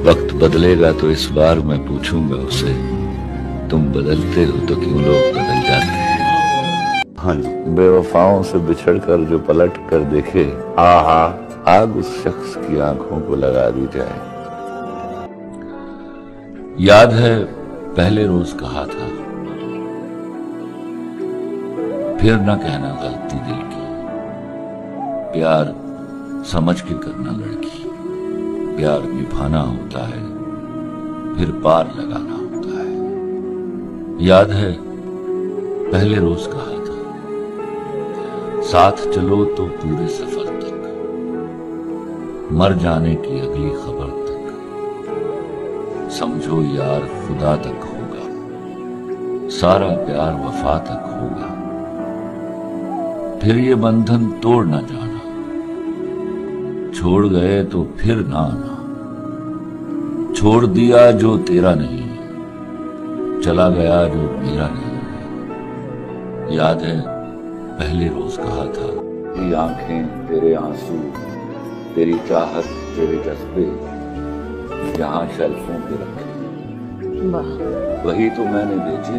वक्त बदलेगा तो इस बार मैं पूछूंगा उसे, तुम बदलते हो तो क्यों लोग बदल जाते हैं। हाँ जी। बेवफाओं से बिछड़कर जो पलट कर देखे, आहा आग उस शख्स की आंखों को लगा दी जाए। याद है पहले रोज कहा था, फिर ना कहना गलती दिल की, प्यार समझ के करना लड़की, प्यार निभाना होता है फिर पार लगाना होता है। याद है पहले रोज कहा था, साथ चलो तो पूरे सफर तक, मर जाने की अगली खबर तक, समझो यार खुदा तक होगा, सारा प्यार वफा तक होगा, फिर ये बंधन तोड़ ना जाना, छोड़ गए तो फिर ना आना, छोड़ दिया जो तेरा नहीं, चला गया जो मेरा नहीं। याद है पहले रोज कहा था, तेरी आंखें तेरे आंसू, तेरी चाहत तेरे जज्बे, यहाँ शेल्फों पे रखे, वही तो मैंने बेचे।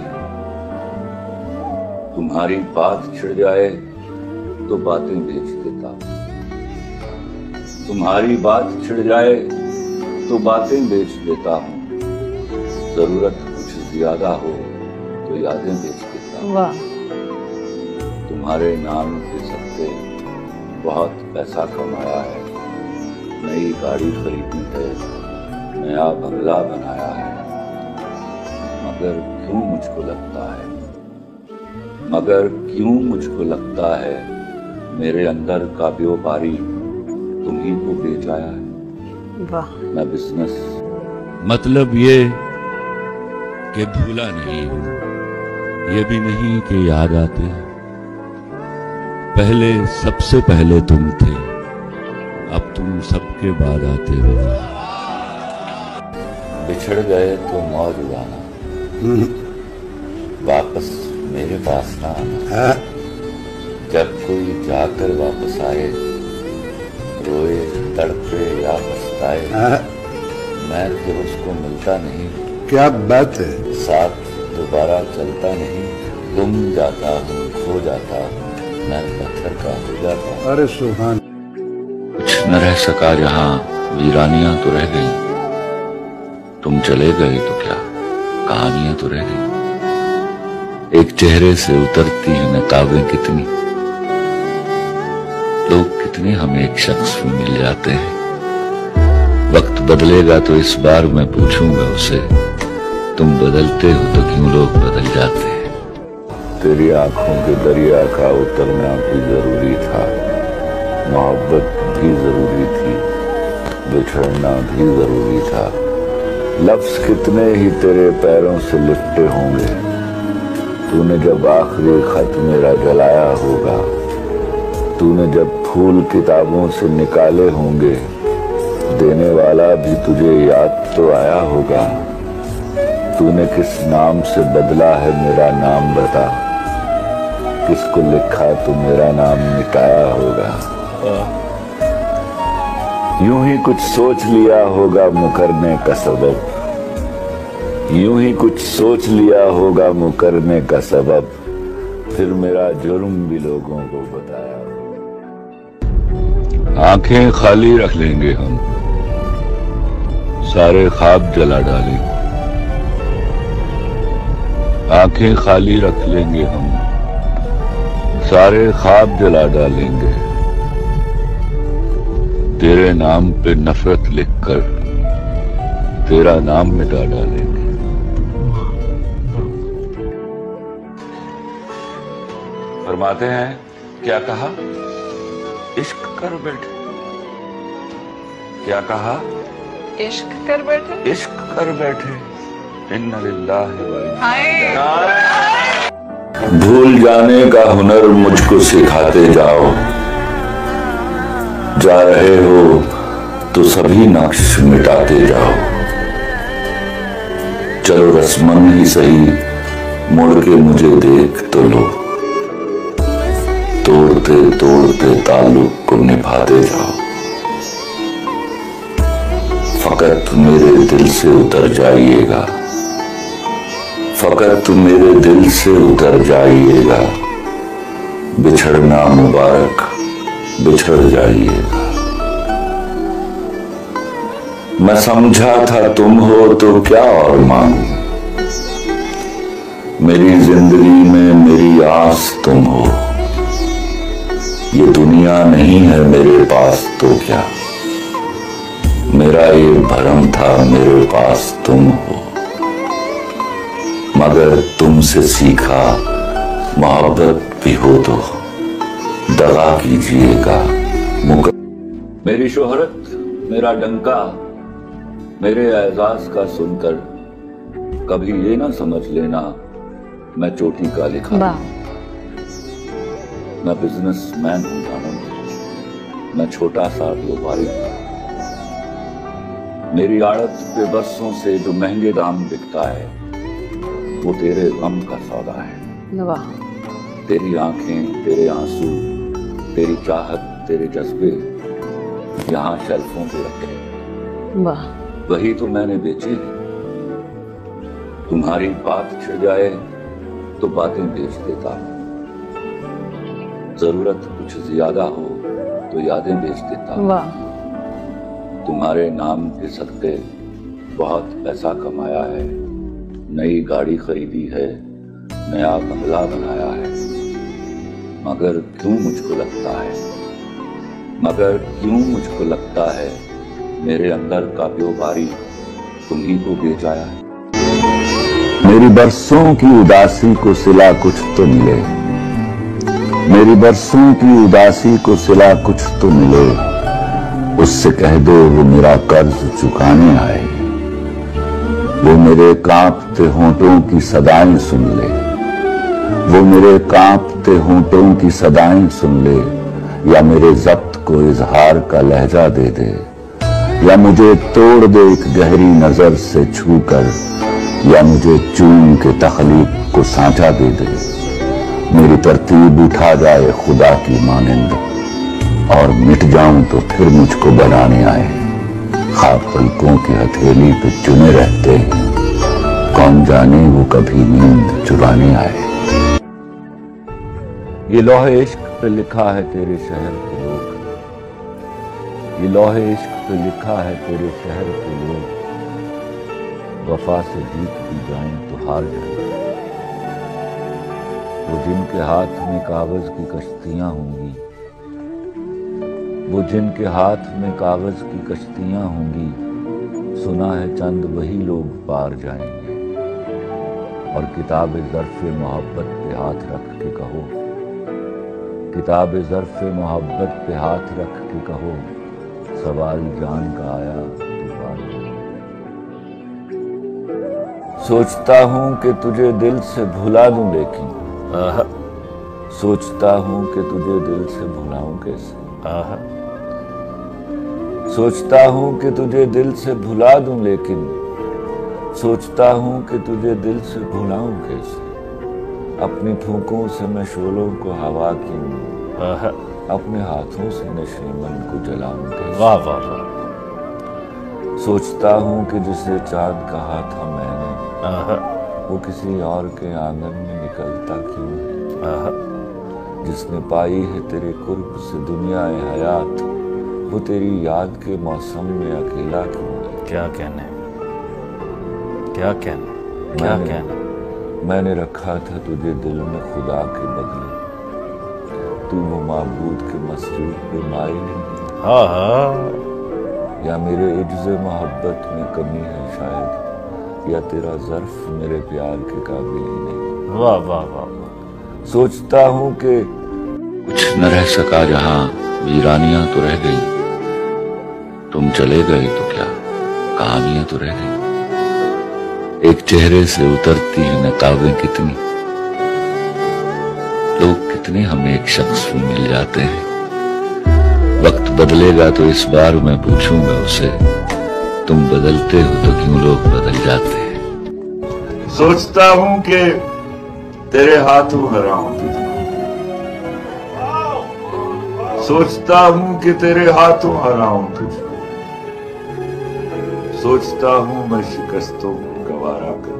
तुम्हारी बात छिड़ जाए तो बातें बेच देता, तुम्हारी बात छिड़ जाए तो बातें बेच देता हूँ, जरूरत कुछ ज्यादा हो तो यादें बेच देता हूँ। तुम्हारे नाम के सत्ते बहुत पैसा कमाया है, नई गाड़ी खरीदी है, नया बंगला बनाया है, मगर क्यों मुझको लगता है मेरे अंदर का व्यापारी तुम ही को बेच आया है। वाह। मैं बिजनेस। मतलब ये कि भूला नहीं हूं, ये भी नहीं कि याद आते हो, पहले सबसे पहले तुम थे, अब तुम सबके बाद आते हो। बिछड़ गए तो मौज उड़ाना, वापस मेरे पास ना आना, जब कोई जाकर वापस आए, रोए तड़पे या पछताए, मैं फिर उसको मिलता नहीं। क्या बात है। साथ दोबारा चलता नहीं, तुम जाता हूँ खो जाता, मैं पत्थर का हो जाता। अरे सुभान। कुछ न रह सका जहाँ, वीरानियां तो रह गई, तुम चले गए तो क्या कहानियां तो रह गई। एक चेहरे से उतरती है नकाबें कितनी, लोग कितने हमें एक शख्स में मिल जाते हैं। वक्त बदलेगा तो इस बार मैं पूछूंगा उसे, तुम बदलते हो तो क्यों लोग बदल जाते हैं। तेरी आंखों के दरिया का उतरना भी जरूरी था, मोहब्बत भी जरूरी थी, बिछड़ना भी जरूरी था। लफ्ज कितने ही तेरे पैरों से लिपटे होंगे, तूने जब आखिरी खत मेरा जलाया होगा, तूने जब फूल किताबों से निकाले होंगे, देने वाला भी तुझे याद तो आया होगा। तूने किस नाम से बदला है मेरा नाम बता, किसको लिखा तो मेरा नाम मिटाया होगा। यूं ही कुछ सोच लिया होगा मुकरने का सबब, यूं ही कुछ सोच लिया होगा मुकरने का सबब, फिर मेरा जुर्म भी लोगों को बताया। आंखें खाली रख लेंगे हम, सारे ख्वाब जला डालेंगे। आंखें खाली रख लेंगे हम, सारे ख्वाब जला डालेंगे। तेरे नाम पे नफरत लिखकर तेरा नाम मिटा डालेंगे। फरमाते हैं क्या कहा, इश्क कर बैठे। क्या कहा, इश्क कर बैठे। इश्क कर बैठे। इन्ना लिल्लाहि व इन्ना इलैहि राजिऊन। भूल जाने का हुनर मुझको सिखाते जाओ, जा रहे हो तो सभी नक्श मिटाते जाओ। चलो रस्मन ही सही, मुड़ के मुझे देख तो लो, तोड़ते तोड़ते ताल्लुक को निभाते जाओ। फकत मेरे दिल से उतर जाइएगा, फकत मेरे दिल से उतर जाइएगा, बिछड़ना मुबारक बिछड़ जाइएगा। मैं समझा था तुम हो तो क्या और मांगू, मेरी जिंदगी में मेरी आस तुम हो। ये दुनिया नहीं है मेरे पास तो क्या, मेरा ये भरम था मेरे पास तुम हो। मगर तुमसे सीखा मोहब्बत भी हो तो दगा कीजिएगा। मेरी शोहरत मेरा डंका मेरे एजाज का सुनकर कभी ये ना समझ लेना मैं चोटी का लिखा। मैं बिजनेसमैन हूं जानम, मैं छोटा सा व्यापारी हूं। मेरी आड़त पे बरसों से जो महंगे दाम बिकता है वो तेरे गम का सौदा है। वाह। तेरी आंखें, तेरे आंसू, तेरी चाहत, तेरे जज्बे यहाँ शेल्फों पे रखे। वाह। वही तो मैंने बेचे। तुम्हारी बात छिड़ जाए तो बातें बेच देता हूं, जरूरत कुछ ज्यादा हो तो यादें बेच देता हूं। वाह। तुम्हारे नाम के सदके बहुत पैसा कमाया है, नई गाड़ी खरीदी है, नया बंगला बनाया है। मगर क्यों मुझको लगता है मेरे अंदर का व्योपारी तुम्ही को बेच आया है। मेरी बरसों की उदासी को सिला कुछ तो मिले, मेरी बरसों की उदासी को सिला कुछ तो मिले। उससे कह दो वो मेरा कर्ज चुकाने आए, वो मेरे कांपते होंठों की सदाएं सुन ले, वो मेरे कांपते होंठों की सदाएं सुन ले। या मेरे जब्त को इजहार का लहजा दे दे, या मुझे तोड़ दे एक गहरी नजर से छूकर, या मुझे चूम के तखलीक को सांचा दे दे। मेरी तरतीब उठा जाए खुदा की मानिंद, और मिट जाऊं तो फिर मुझको बनाने आए। ख्वाब पलकों की हथेली पे चुने रहते हैं, कौन जाने वो कभी नींद चुराने आए। ये लौहे इश्क पे लिखा है तेरे शहर के लोग, ये लौहे इश्क पे लिखा है तेरे शहर के लोग। वफा से जीत भी जाएं तो हार जाएं। वो जिनके हाथ में कागज की कश्तियां होंगी, वो जिनके हाथ में कागज की कश्तियां होंगी, सुना है चंद वही लोग पार जाएंगे। और किताब ज़र्फ़ मोहब्बत पे हाथ रख के कहो, किताब ज़र्फ़ मोहब्बत पे हाथ रख के कहो, सवाल जान का आया तो पार जाए। सोचता हूं कि तुझे दिल से भुला दूं, लेकिन सोचता हूं कि तुझे दिल से भुलाऊं कैसे। सोचता हूं कि तुझे दिल से भुला दूं, लेकिन सोचता हूं कि तुझे दिल से भुलाऊं कैसे। अपनी फूंकों से मैं शोलों को हवा क्यों, अपने हाथों से नशीमन को जलाऊं कैसे। वाह वाह वाह। सोचता हूं कि जिसे चांद कहा था मैंने, वो किसी और के आंगन में निकलता क्यों है। जिसने पाई है तेरे कुर्ब से दुनिया हयात, वो तेरी याद के मौसम में अकेला क्यों है। क्या कहने, क्या कहने, क्या कहने। मैंने रखा था तुझे दिल में खुदा के बदले, तू वो माबूद के मसजूद पे माइल नहीं। हाँ हाँ। या मेरे इज्ज़े मोहब्बत में कमी है शायद, या तेरा ज़र्फ मेरे प्यार के काबिल ही नहीं। वाह वाह वाह। सोचता हूँ कि कुछ न रह सका जहां, वीरानियां तो रह गई। तुम चले गए तो क्या, कहानियां तो रह गई। एक चेहरे से उतरती है नकाबें कितनी, लोग कितने हमें एक शख्स में मिल जाते हैं। वक्त बदलेगा तो इस बार मैं पूछूंगा उसे, तुम बदलते हो तो क्यों लोग बदल जाते हैं। सोचता हूं कि तेरे हाथों हराऊं तुझको, सोचता हूं कि तेरे हाथों हराऊं तुझको। सोचता हूं मैं शिकस्तों को गवारा कर,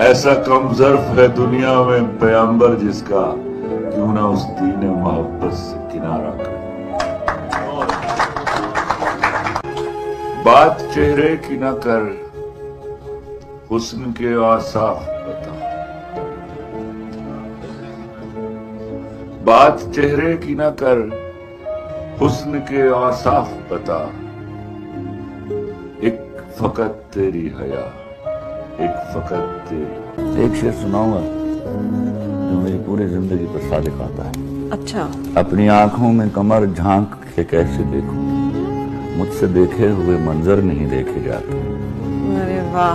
ऐसा कम ज़र्फ है दुनिया में पैगंबर जिसका, क्यों ना उस दीन मोहब्बत से किनारा कर। बात चेहरे की न कर, हुस्न के आसाफ बता। बात चेहरे की न कर, हुस्न के आसाफ बता। एक फकत तेरी हया, एक फकत तेरी। एक शेर सुनाऊंगा जो मेरी पूरी जिंदगी पर सादिक आता है। अच्छा। अपनी आंखों में कमर झांक के कैसे देखूं, मुझसे देखे हुए मंजर नहीं देखे जाते। अरे वाह।